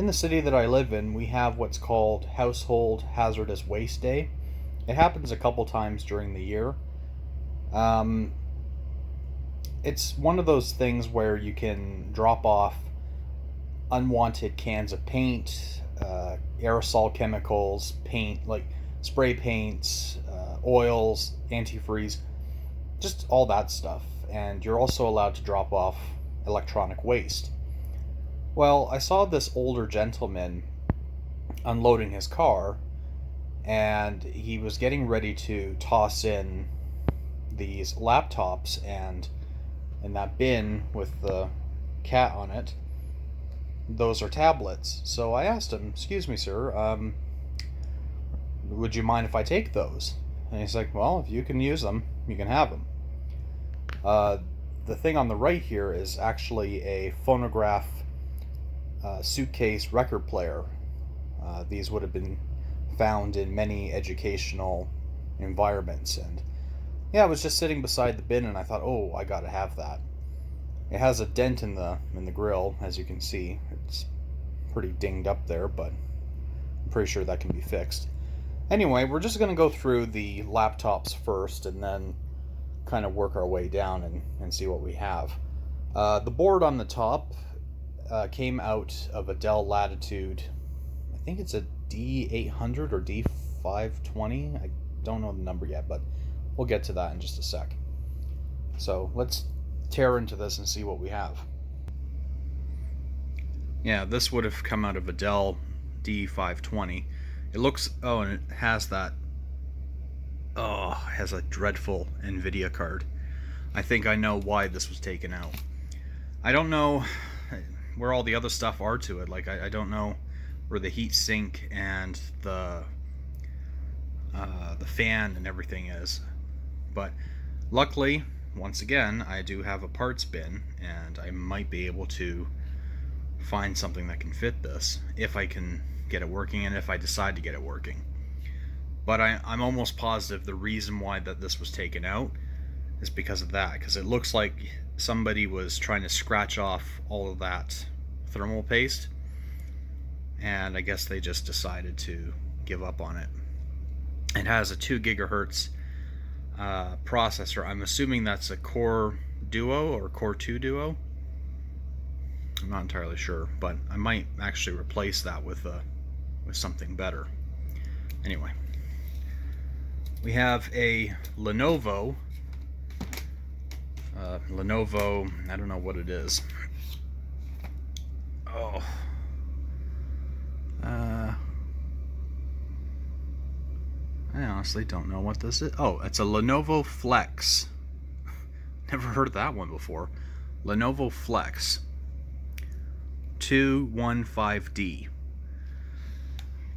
In the city that I live in, we have what's called Household Hazardous Waste Day. It happens a couple times during the year. Um, it's one of those things where you can drop off unwanted cans of paint, aerosol chemicals, paint like spray paints, oils, antifreeze, just all that stuff. And you're also allowed to drop off electronic waste. Well, I saw this older gentleman unloading his car, and he was getting ready to toss in these laptops and in that bin with the cat on it, those are tablets. So I asked him, "Excuse me, sir, would you mind if I take those?" And he's like, "Well, if you can use them, you can have them." Uh, the thing on the right here is actually a phonograph suitcase record player. These would have been found in many educational environments, and yeah, I was just sitting beside the bin, and I thought, "Oh, I gotta have that." It has a dent in the grill, as you can see. It's pretty dinged up there, but I'm pretty sure that can be fixed. Anyway, we're just gonna go through the laptops first, and then kind of work our way down and see what we have. The board on the top came out of a Dell Latitude. I think it's a D800 or D520. I don't know the number yet, but we'll get to that in just a sec. So let's tear into this and see what we have. Yeah, this would have come out of a Dell D520. It looks, oh, and it has that, oh, it has a dreadful NVIDIA card. I think I know why this was taken out. I don't know where all the other stuff are to it. Like, I don't know where the heat sink and the fan and everything is. But luckily, once again, I do have a parts bin, and I might be able to find something that can fit this if I can get it working, and if I decide to get it working. But I'm almost positive the reason why that this was taken out is because of that, because it looks like somebody was trying to scratch off all of that thermal paste, and I guess they just decided to give up on it. It has a 2 gigahertz processor. I'm assuming that's a Core Duo or Core 2 Duo. I'm not entirely sure, but I might actually replace that with something better. Anyway, we have a Lenovo. I don't know what it is. Oh. I honestly don't know what this is. Oh, it's a Lenovo Flex. Never heard of that one before. Lenovo Flex 215D.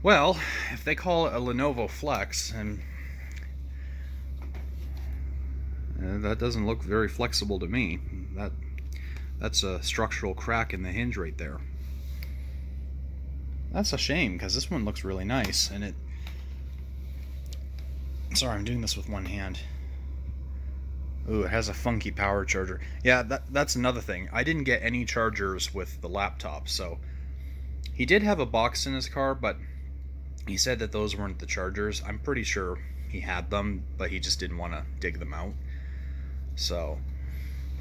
Well, if they call it a Lenovo Flex, and that doesn't look very flexible to me. That's a structural crack in the hinge right there. That's a shame, because this one looks really nice, and it... Sorry, I'm doing this with one hand. Ooh, it has a funky power charger. Yeah, that's another thing. I didn't get any chargers with the laptop, so... He did have a box in his car, but he said that those weren't the chargers. I'm pretty sure he had them, but he just didn't want to dig them out. So,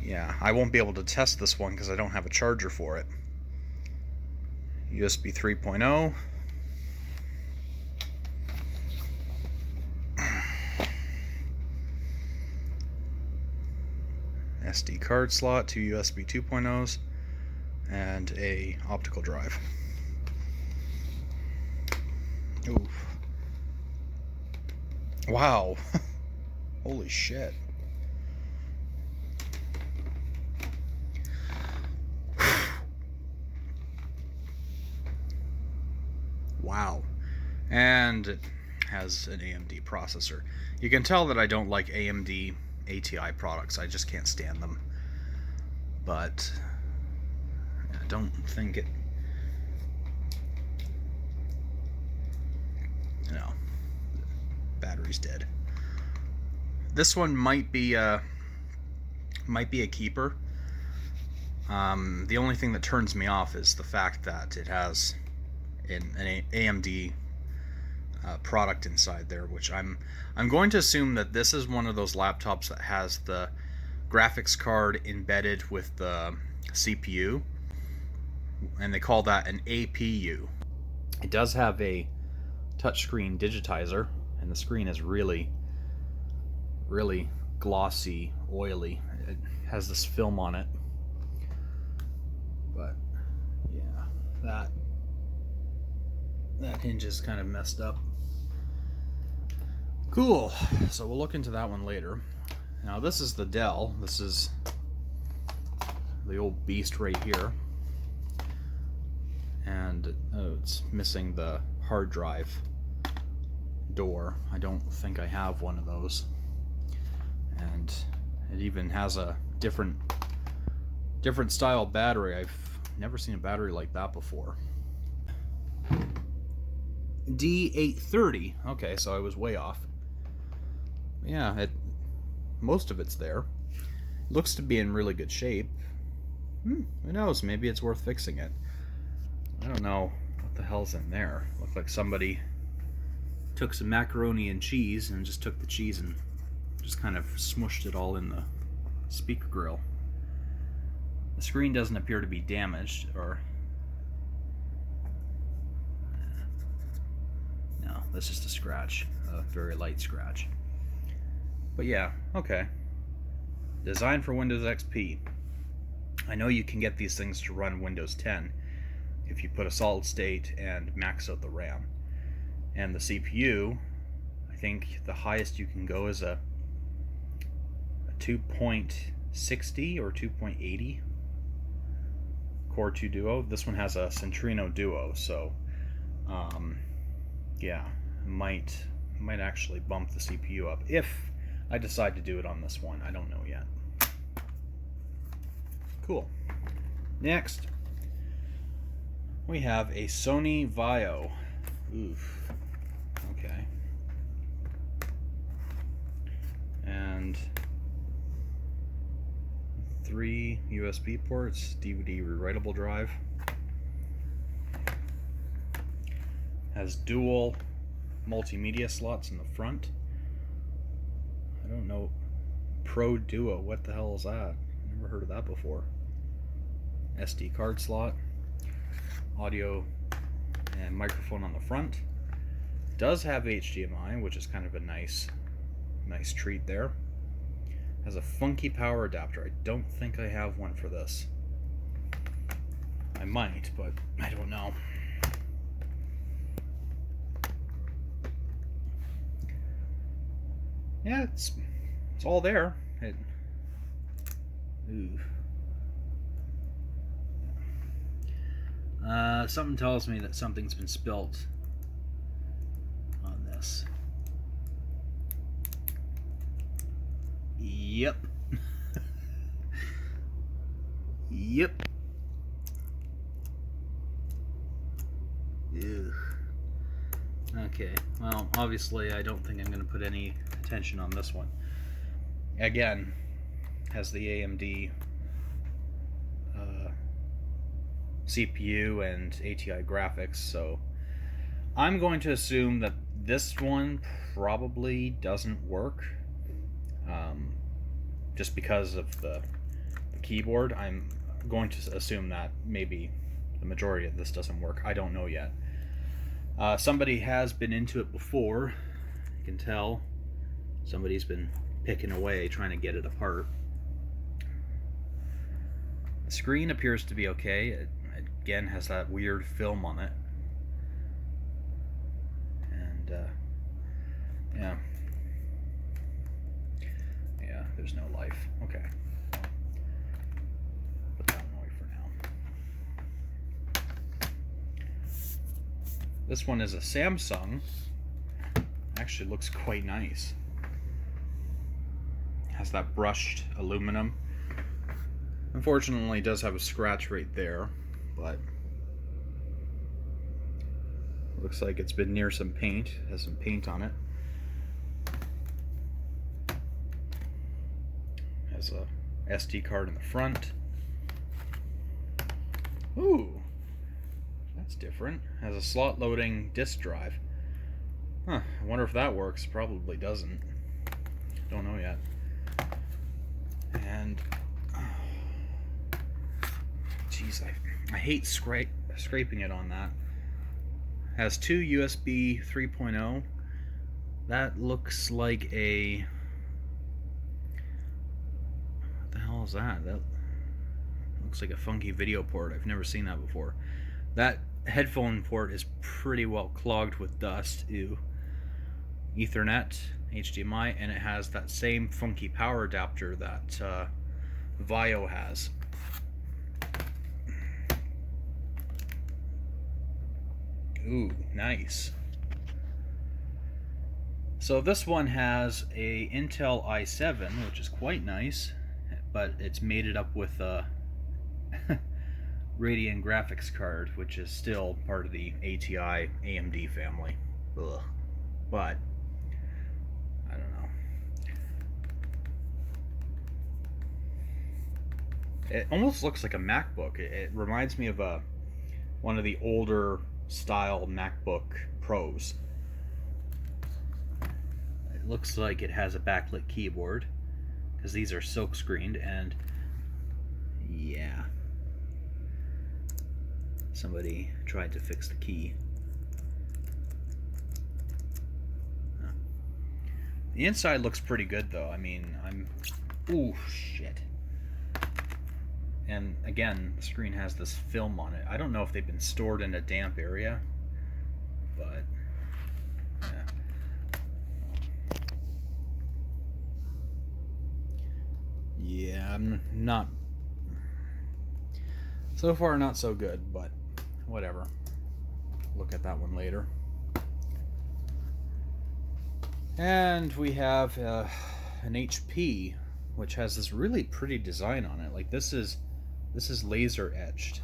yeah, I won't be able to test this one because I don't have a charger for it. USB 3.0. SD card slot, 2 USB 2.0s, and a optical drive. Oof. Wow. Holy shit. Wow. And it has an AMD processor. You can tell that I don't like AMD ATI products. I just can't stand them. But I don't think it... No. Battery's dead. This one might be a keeper. The only thing that turns me off is the fact that it has an AMD product inside there, which I'm going to assume that this is one of those laptops that has the graphics card embedded with the CPU, and they call that an APU. It does have a touchscreen digitizer, and the screen is really glossy, oily. It has this film on it, but yeah, that hinge is kind of messed up. Cool, so we'll look into that one later. Now this is the Dell. This is the old beast right here, and it's missing the hard drive door. I don't think I have one of those, and it even has a different style battery. I've never seen a battery like that before. D830. Okay, so I was way off. Yeah, most of it's there. Looks to be in really good shape. Who knows? Maybe it's worth fixing it. I don't know what the hell's in there. Looked like somebody took some macaroni and cheese and just took the cheese and just kind of smushed it all in the speaker grill. The screen doesn't appear to be damaged, or no, that's just a scratch, a very light scratch. But yeah, okay. Designed for Windows XP. I know you can get these things to run Windows 10 if you put a solid state and max out the RAM. And the CPU, I think the highest you can go is a 2.60 or 2.80 Core 2 Duo. This one has a Centrino Duo, so yeah, might actually bump the CPU up if I decide to do it on this one. I don't know yet. Cool. Next, we have a Sony Vaio. Oof. Okay. And 3 USB ports, DVD rewritable drive. Has dual multimedia slots in the front. I don't know. Pro Duo, what the hell is that? Never heard of that before. SD card slot. Audio and microphone on the front. Does have HDMI, which is kind of a nice treat there. Has a funky power adapter. I don't think I have one for this. I might, but I don't know. Yeah, it's all there. Something tells me that something's been spilt on this. Yep. Yep. Ugh. Okay, well, obviously I don't think I'm going to put any attention on this one. Again, has the AMD CPU and ATI graphics, so I'm going to assume that this one probably doesn't work, just because of the keyboard. I'm going to assume that maybe the majority of this doesn't work. I don't know yet. Somebody has been into it before. You can tell somebody's been picking away trying to get it apart. The screen appears to be okay. It again has that weird film on it, and yeah, there's no life. Okay, put that one away for now. This one is a Samsung. Actually looks quite nice. Has that brushed aluminum. Unfortunately, it does have a scratch right there, but looks like it's been near some paint. It has some paint on it. Has a SD card in the front. Ooh, That's different. Has a slot loading disk drive. Huh, I wonder if that works. Probably doesn't. Don't know yet. And jeez, I hate scraping it on that. Has two USB 3.0. That looks like a... what the hell is that? That looks like a funky video port. I've never seen that before. That headphone port is pretty well clogged with dust. Ew. Ethernet, HDMI, and it has that same funky power adapter that Vio has. Ooh, nice. So this one has a Intel i7, which is quite nice, but it's mated up with a Radeon graphics card, which is still part of the ATI AMD family. Ugh. But I don't know. It almost looks like a MacBook. It reminds me of one of the older style MacBook Pros. It looks like it has a backlit keyboard because these are silk screened, and yeah, somebody tried to fix the key. The inside looks pretty good though. I mean, ooh, shit. And again, the screen has this film on it. I don't know if they've been stored in a damp area, but yeah. Yeah, I'm not... so far not so good, but whatever. Look at that one later. And we have an HP, which has this really pretty design on it. Like this is laser etched,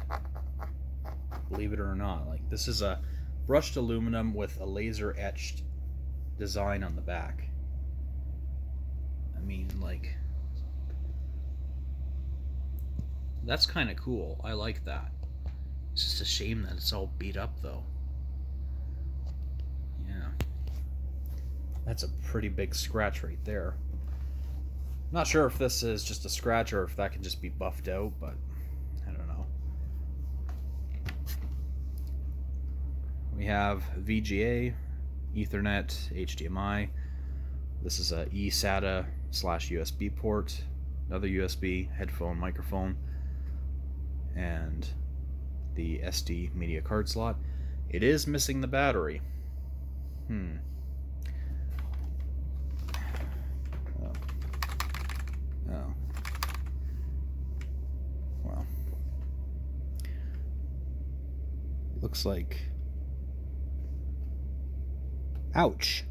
believe it or not. Like this is a brushed aluminum with a laser etched design on the back. I mean, like, that's kind of cool. I like that. It's just a shame that it's all beat up though. Yeah, that's a pretty big scratch right there. Not sure if this is just a scratch or if that can just be buffed out, but I don't know. We have VGA, Ethernet, HDMI. This is a eSATA / USB port, another USB, headphone, microphone, and the SD media card slot. It is missing the battery. Oh. Well. Looks like... ouch.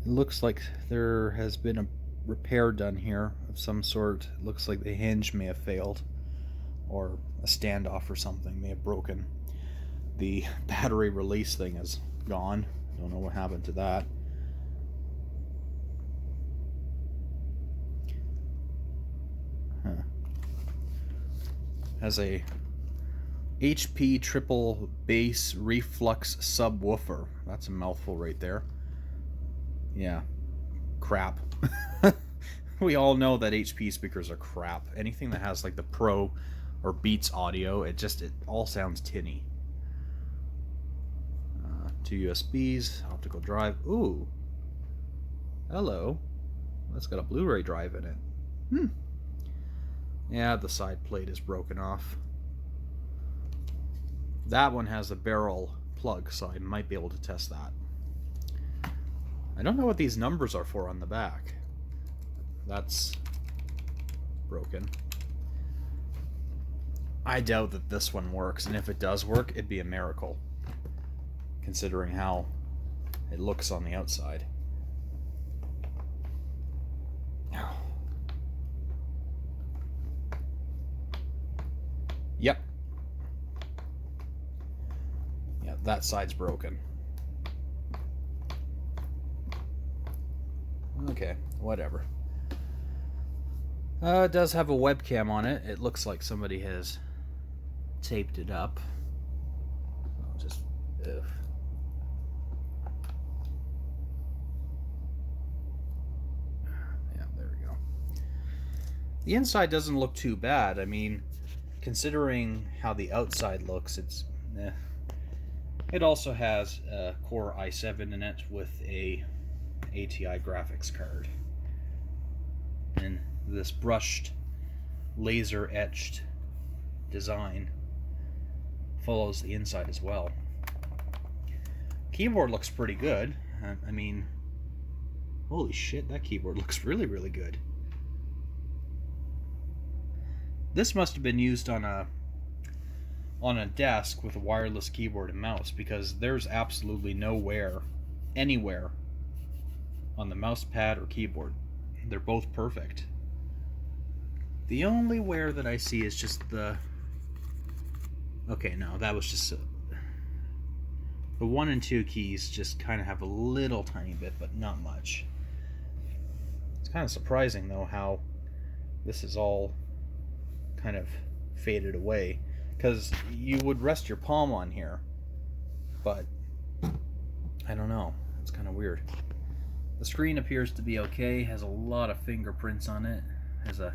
It looks like there has been a repair done here of some sort. It looks like the hinge may have failed, or a standoff or something may have broken. The battery release thing is gone. Don't know what happened to that. Has a HP triple bass reflux subwoofer. That's a mouthful right there. Yeah, crap. We all know that HP speakers are crap. Anything that has like the Pro or Beats audio, it all sounds tinny. 2 USBs, optical drive. Ooh, hello. That's got a Blu-ray drive in it. Yeah, the side plate is broken off. That one has a barrel plug, so I might be able to test that. I don't know what these numbers are for on the back. That's broken. I doubt that this one works, and if it does work, it'd be a miracle, considering how it looks on the outside. Yep. Yeah, that side's broken. Okay, whatever. It does have a webcam on it. It looks like somebody has taped it up. I'll just... Ugh. Yeah, there we go. The inside doesn't look too bad. I mean, considering how the outside looks, it's... It also has a Core i7 in it with a ATI graphics card. And this brushed, laser etched design follows the inside as well. Keyboard looks pretty good. I mean, holy shit, that keyboard looks really, really good. This must have been used on a desk with a wireless keyboard and mouse, because there's absolutely no wear anywhere on the mouse pad or keyboard. They're both perfect. The only wear that I see is just the... Okay, no, that was just... The 1 and 2 keys just kind of have a little tiny bit, but not much. It's kind of surprising, though, how this is all kind of faded away. Because you would rest your palm on here, but I don't know. It's kind of weird. The screen appears to be okay. Has a lot of fingerprints on it. Has a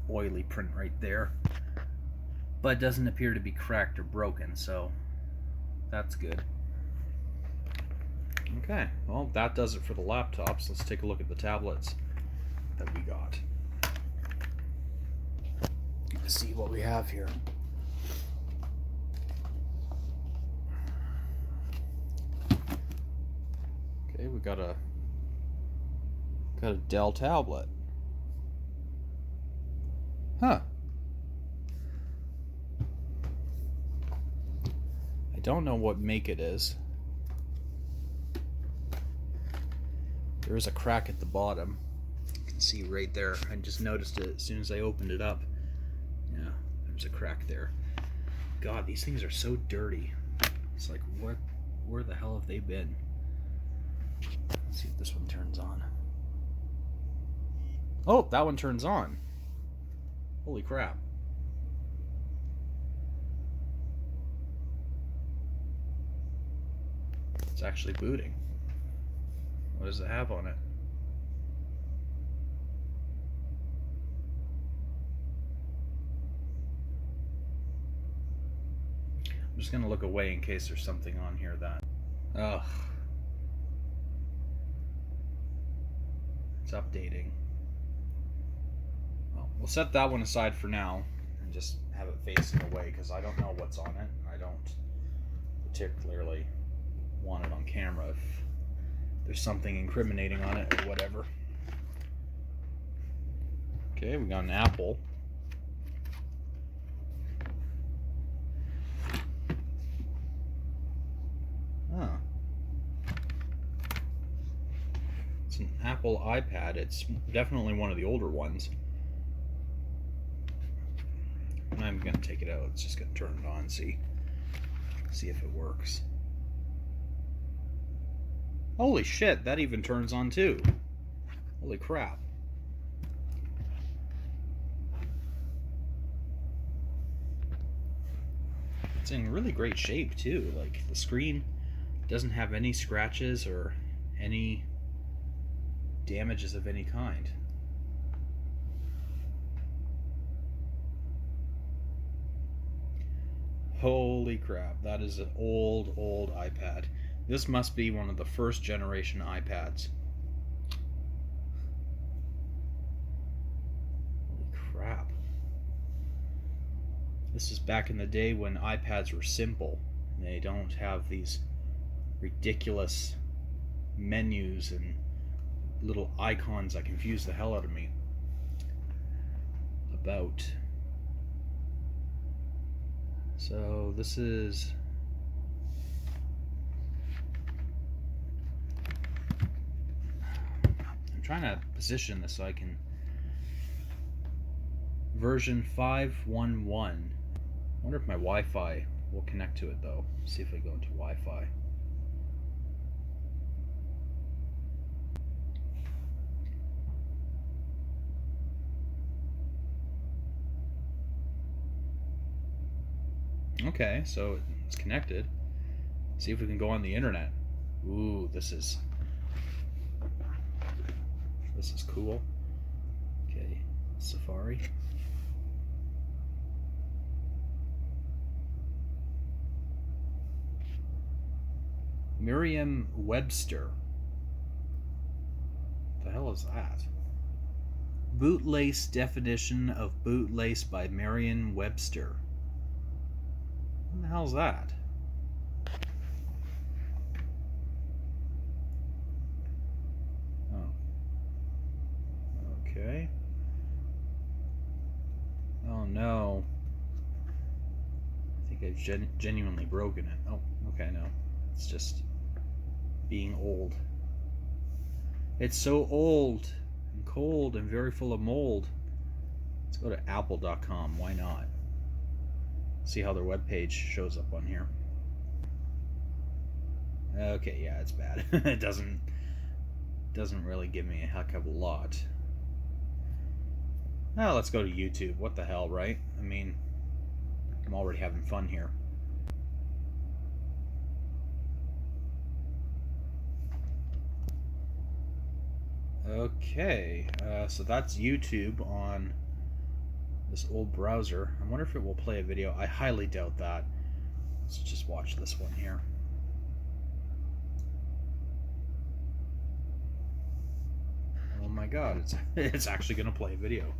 oily print right there, but doesn't appear to be cracked or broken, so that's good. Okay, well, that does it for the laptops. Let's take a look at the tablets that we got. Let's see what we have here. Okay, we got a Dell tablet. Huh. I don't know what make it is. There is a crack at the bottom. You can see right there. I just noticed it as soon as I opened it up. Yeah, there's a crack there. God, these things are so dirty. It's like, where the hell have they been? Let's see if this one turns on. Oh, that one turns on. Holy crap. It's actually booting. What does it have on it? I'm just going to look away in case there's something on here that... Ugh. It's updating. Well, we'll set that one aside for now and just have it facing away, because I don't know what's on it. I don't particularly want it on camera if there's something incriminating on it or whatever. Okay, we got an Apple. Huh. It's an Apple iPad. It's definitely one of the older ones. I'm gonna take it out. It's just gonna turn it on and see if it works. Holy shit, that even turns on too. Holy crap. It's in really great shape too. Like, the screen doesn't have any scratches or any damages of any kind. Holy crap, that is an old iPad. This must be one of the first generation iPads. Holy crap. This is back in the day when iPads were simple. They don't have these ridiculous menus and little icons that confuse the hell out of me. About. So this is... I'm trying to position this so I can... Version 5.1.1. I wonder if my Wi-Fi will connect to it though. See if I go into Wi-Fi. Okay, so it's connected. See if we can go on the internet. Ooh, this is cool. Okay, Safari. Merriam-Webster. What the hell is that? Bootlace definition of bootlace by Merriam-Webster. What the hell is that? Oh. Okay. Oh no. I think I've genuinely broken it. Oh, okay, no. It's just being old. It's so old and cold and very full of mold. Let's go to apple.com. Why not? See how their webpage shows up on here. Okay, yeah, it's bad. It doesn't really give me a heck of a lot. Oh, let's go to YouTube. What the hell, right? I mean, I'm already having fun here. Okay, so that's YouTube on this old browser. I wonder if it will play a video. I highly doubt that. Let's just watch this one here. Oh my god, it's actually going to play a video.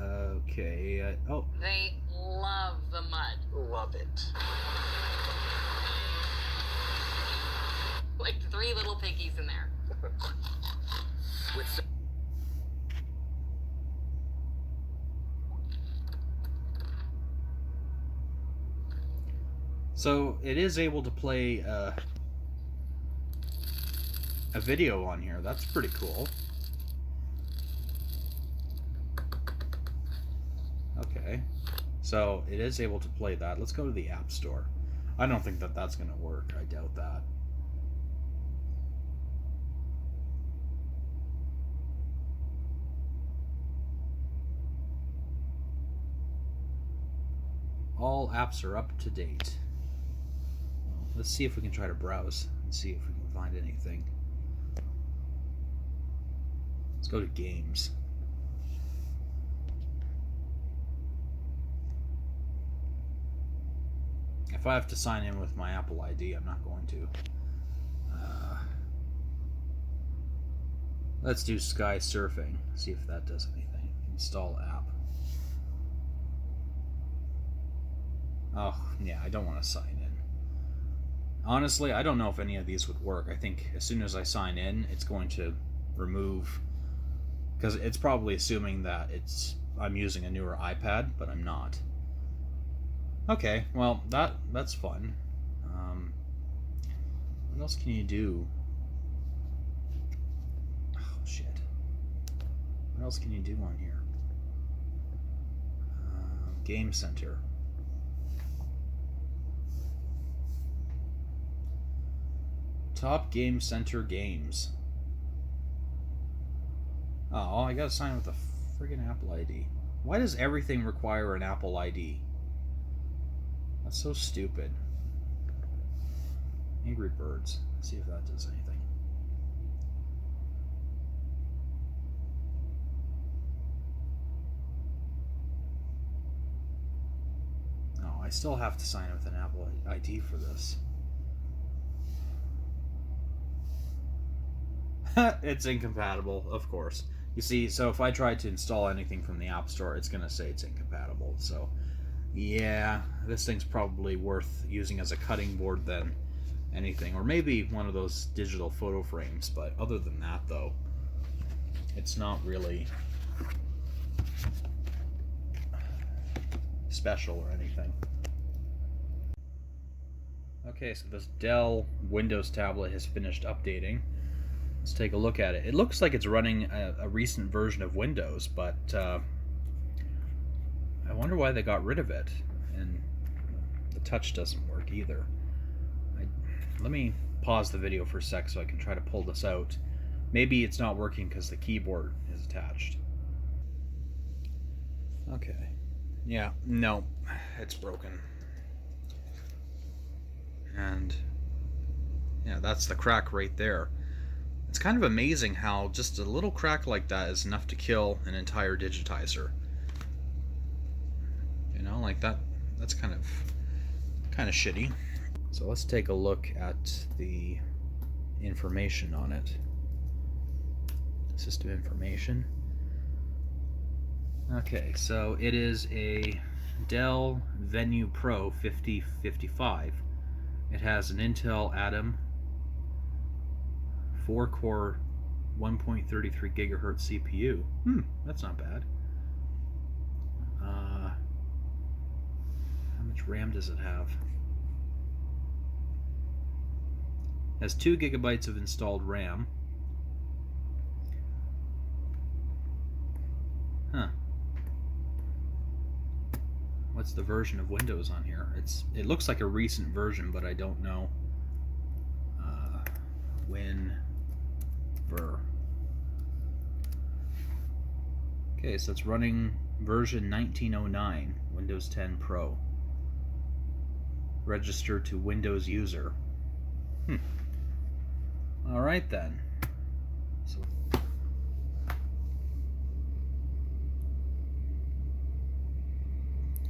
Okay, oh. They love the mud. Love it. Like 3 little piggies in there. With So it is able to play a video on here. That's pretty cool. Okay, so it is able to play that. Let's go to the App Store. I don't think that that's going to work. I doubt that. All apps are up to date. Well, let's see if we can try to browse and see if we can find anything. Let's go to games. If I have to sign in with my Apple ID, I'm not going to. Let's do Sky Surfing. See if that does anything. Install app. Oh, yeah, I don't want to sign in. Honestly, I don't know if any of these would work. I think as soon as I sign in, it's going to remove... Because it's probably assuming that I'm using a newer iPad, but I'm not. Okay, well, that's fun. What else can you do? Oh, shit. What else can you do on here? Game Center. Top Game Center games. Oh, I gotta sign with a friggin' Apple ID. Why does everything require an Apple ID? That's so stupid. Angry Birds. Let's see if that does anything. Oh, I still have to sign with an Apple ID for this. It's incompatible, of course. You see, so if I try to install anything from the App Store, it's going to say it's incompatible. So, yeah, this thing's probably worth using as a cutting board than anything. Or maybe one of those digital photo frames. But other than that, though, it's not really special or anything. Okay, so this Dell Windows tablet has finished updating. Let's take a look at it. It looks like it's running a recent version of Windows, but I wonder why they got rid of it. And the touch doesn't work either. Let me pause the video for a sec so I can try to pull this out. Maybe it's not working because the keyboard is attached. Okay. Yeah, no, it's broken. And yeah, that's the crack right there. It's kind of amazing how just a little crack like that is enough to kill an entire digitizer. You know, like that's kind of shitty. So let's take a look at the information on it. System information. Okay, so it is a Dell Venue Pro 5055. It has an Intel Atom 4-core 1.33 gigahertz CPU. That's not bad. How much RAM does it have? It has 2 gigabytes of installed RAM. Huh. What's the version of Windows on here? It looks like a recent version, but I don't know. WinVer. Okay, so it's running version 1909, Windows 10 Pro. Registered to Windows user. Alright then. So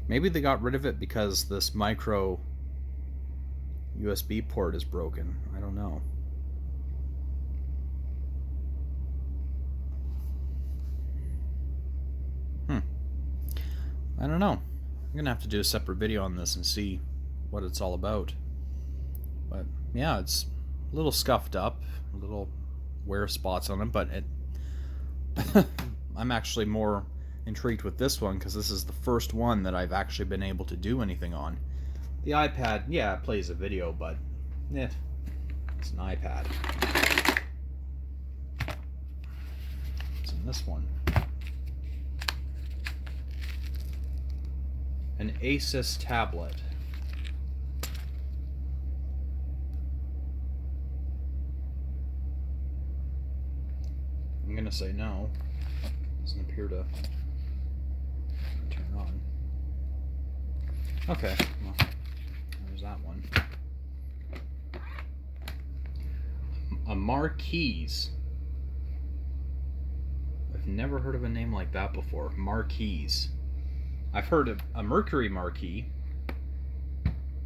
maybe they got rid of it because this micro USB port is broken. I don't know. I don't know. I'm gonna have to do a separate video on this and see what it's all about. But yeah, it's a little scuffed up, a little wear spots on it, but I'm actually more intrigued with this one because this is the first one that I've actually been able to do anything on. The iPad, yeah, it plays a video, but it's an iPad. What's in this one? An Asus tablet. I'm gonna say no. Doesn't appear to turn on. Okay, well, there's that one. A Marquise. I've never heard of a name like that before. Marquise. I've heard of a Mercury Marquee.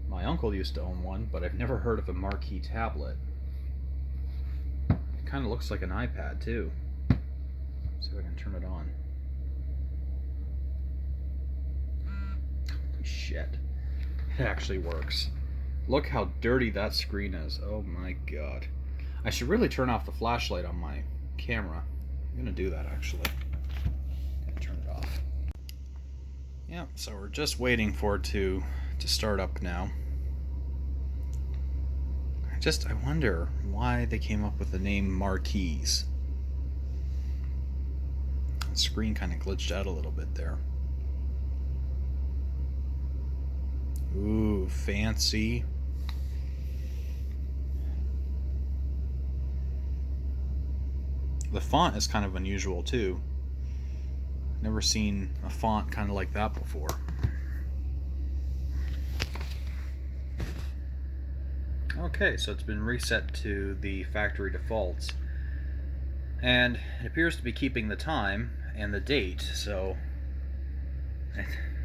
My uncle used to own one, but I've never heard of a Marquee tablet. It kind of looks like an iPad too. See if I can turn it on. Holy shit. It actually works. Look how dirty that screen is. Oh my god. I should really turn off the flashlight on my camera. I'm gonna do that actually. Turn it off. Yeah, so we're just waiting for it to start up now. I wonder why they came up with the name Marquise. The screen kind of glitched out a little bit there. Ooh, fancy. The font is kind of unusual too. Never seen a font kind of like that before. Okay, so it's been reset to the factory defaults. And it appears to be keeping the time and the date, so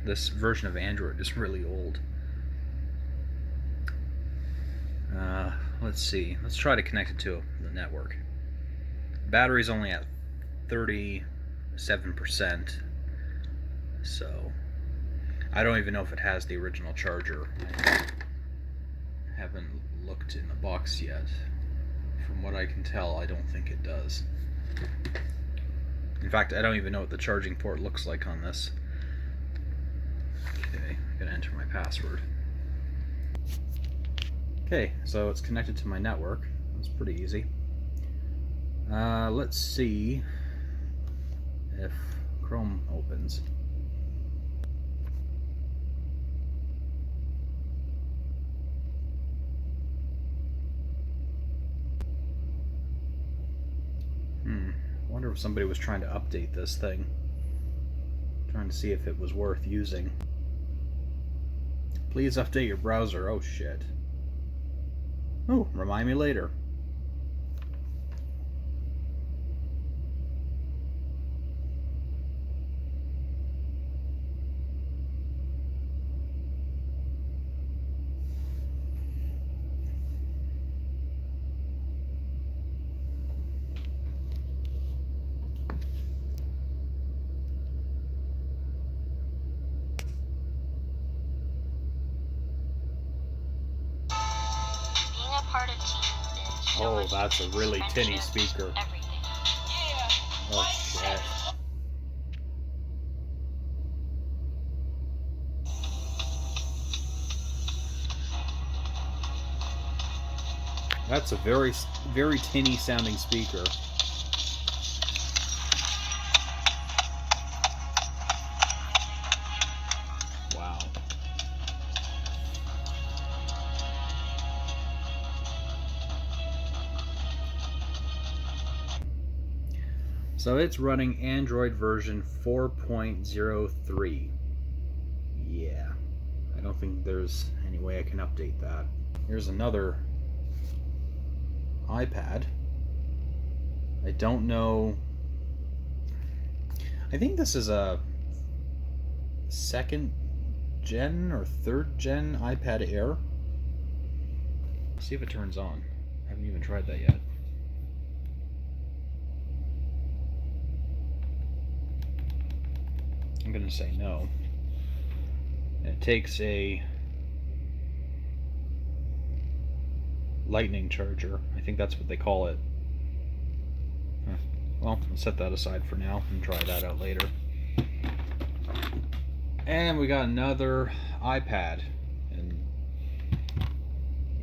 this version of Android is really old. Let's see. Let's try to connect it to the network. Battery's only at 37%, so I don't even know if it has the original charger. I haven't looked in the box yet. From what I can tell, I don't think it does. In fact, I don't even know what the charging port looks like on this. Okay, I'm gonna enter my password. Okay, so it's connected to my network. That's pretty easy. Let's see if Chrome opens. I wonder if somebody was trying to update this thing. Trying to see if it was worth using. Please update your browser. Oh shit. Oh, remind me later. Oh, that's a really tinny speaker. Oh shit. That's a very, very tinny sounding speaker. Wow. So it's running Android version 4.03. Yeah. I don't think there's any way I can update that. Here's another iPad. I don't know. I think this is a second gen or third gen iPad Air. Let's see if it turns on. I haven't even tried that yet. I'm gonna say no. And it takes a lightning charger. I think that's what they call it. Well, I'll set that aside for now and try that out later. And we got another iPad. And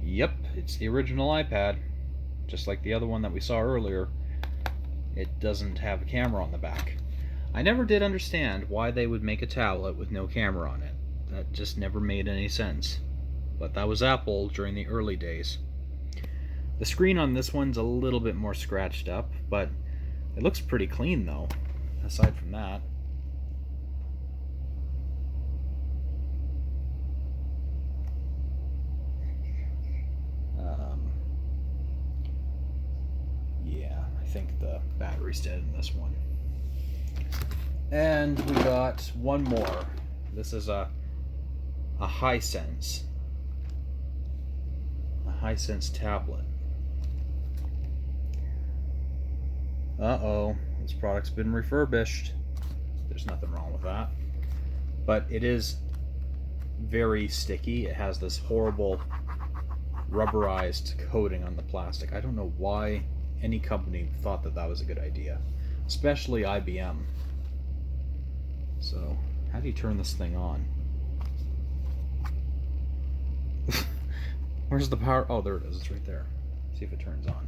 yep, it's the original iPad. Just like the other one that we saw earlier. It doesn't have a camera on the back. I never did understand why they would make a tablet with no camera on it. That just never made any sense. But that was Apple during the early days. The screen on this one's a little bit more scratched up, but it looks pretty clean though, aside from that. Yeah, I think the battery's dead in this one. And we got one more. This is a Hisense. A Hisense tablet. Uh-oh, this product's been refurbished. There's nothing wrong with that. But it is very sticky. It has this horrible rubberized coating on the plastic. I don't know why any company thought that that was a good idea. Especially IBM. So, how do you turn this thing on? Where's the power? Oh, there it is. It's right there. See if it turns on.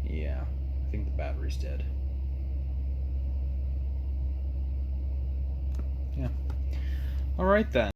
Yeah, I think the battery's dead. Yeah. Alright then.